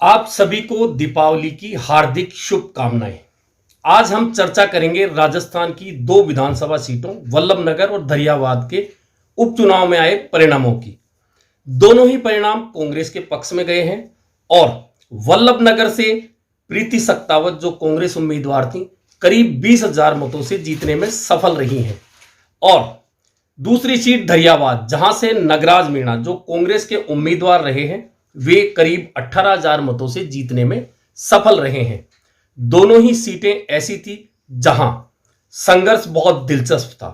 आप सभी को दीपावली की हार्दिक शुभकामनाएं। आज हम चर्चा करेंगे राजस्थान की दो विधानसभा सीटों वल्लभनगर और धरियावाद के उपचुनाव में आए परिणामों की। दोनों ही परिणाम कांग्रेस के पक्ष में गए हैं और वल्लभनगर से प्रीति सक्तावत जो कांग्रेस उम्मीदवार थी करीब 20,000 मतों से जीतने में सफल रही हैं और दूसरी सीट धरियावाद जहां से नगराज मीणा जो कांग्रेस के उम्मीदवार रहे हैं वे करीब 18,000 मतों से जीतने में सफल रहे हैं। दोनों ही सीटें ऐसी थी जहां संघर्ष बहुत दिलचस्प था।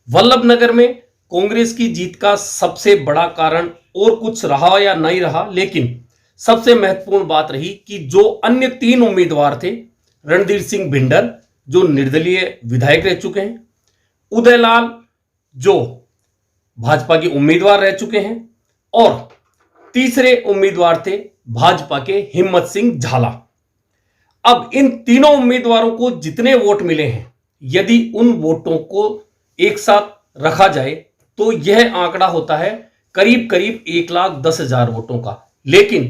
वल्लभनगर में कांग्रेस की जीत का सबसे बड़ा कारण और कुछ रहा या नहीं रहा, लेकिन सबसे महत्वपूर्ण बात रही कि जो अन्य तीन उम्मीदवार थे, रणधीर सिंह भिंडर जो निर्दलीय विधायक रह चुके हैं, उदयलाल जो भाजपा के उम्मीदवार रह चुके हैं और तीसरे उम्मीदवार थे भाजपा के हिम्मत सिंह झाला। अब इन तीनों उम्मीदवारों को जितने वोट मिले हैं, यदि उन वोटों को एक साथ रखा जाए तो यह आंकड़ा होता है करीब करीब 1,10,000 वोटों का। लेकिन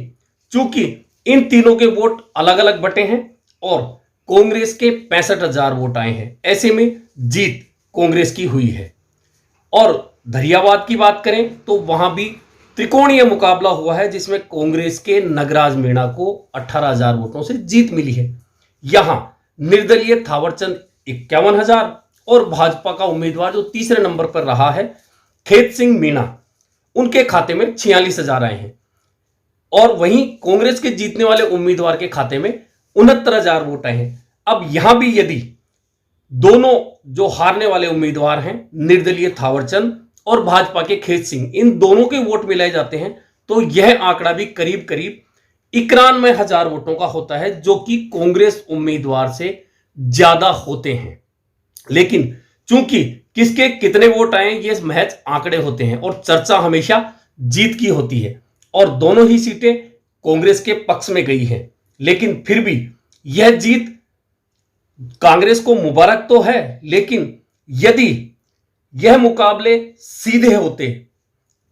चूंकि इन तीनों के वोट अलग अलग बटे हैं और कांग्रेस के 65,000 वोट आए हैं, ऐसे में जीत कांग्रेस की हुई है। और धरियावाद की बात करें तो वहां भी त्रिकोणीय मुकाबला हुआ है जिसमें कांग्रेस के नगराज मीणा को 18,000 वोटों से जीत मिली है। यहां निर्दलीय थावरचंद 51,000 और भाजपा का उम्मीदवार जो तीसरे नंबर पर रहा है खेत सिंह मीणा, उनके खाते में 46,000 आए हैं और वहीं कांग्रेस के जीतने वाले उम्मीदवार के खाते में 69,000 वोट आए हैं। अब यहां भी यदि दोनों जो हारने वाले उम्मीदवार हैं निर्दलीय थावरचंद और भाजपा के खेत सिंह, इन दोनों के वोट मिलाए जाते हैं तो यह आंकड़ा भी करीब करीब 91,000 वोटों का होता है, जो कि कांग्रेस उम्मीदवार से ज्यादा होते हैं। लेकिन चूंकि किसके कितने वोट आए ये महज आंकड़े होते हैं और चर्चा हमेशा जीत की होती है और दोनों ही सीटें कांग्रेस के पक्ष में गई हैं। लेकिन फिर भी यह जीत कांग्रेस को मुबारक तो है, लेकिन यदि यह मुकाबले सीधे होते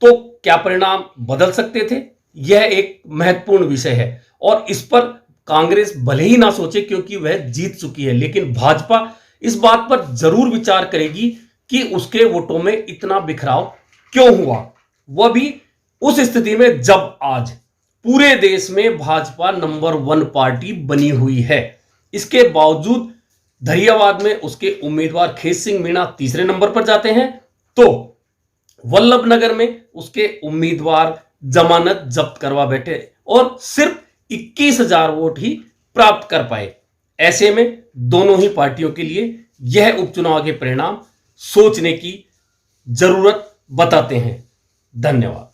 तो क्या परिणाम बदल सकते थे, यह एक महत्वपूर्ण विषय है और इस पर कांग्रेस भले ही ना सोचे क्योंकि वह जीत चुकी है, लेकिन भाजपा इस बात पर जरूर विचार करेगी कि उसके वोटों में इतना बिखराव क्यों हुआ, वह भी उस स्थिति में जब आज पूरे देश में भाजपा नंबर 1 पार्टी बनी हुई है। इसके बावजूद धरियावाद में उसके उम्मीदवार खेत सिंह मीणा तीसरे नंबर पर जाते हैं तो वल्लभनगर में उसके उम्मीदवार जमानत जब्त करवा बैठे और सिर्फ 21,000 वोट ही प्राप्त कर पाए। ऐसे में दोनों ही पार्टियों के लिए यह उपचुनाव के परिणाम सोचने की जरूरत बताते हैं। धन्यवाद।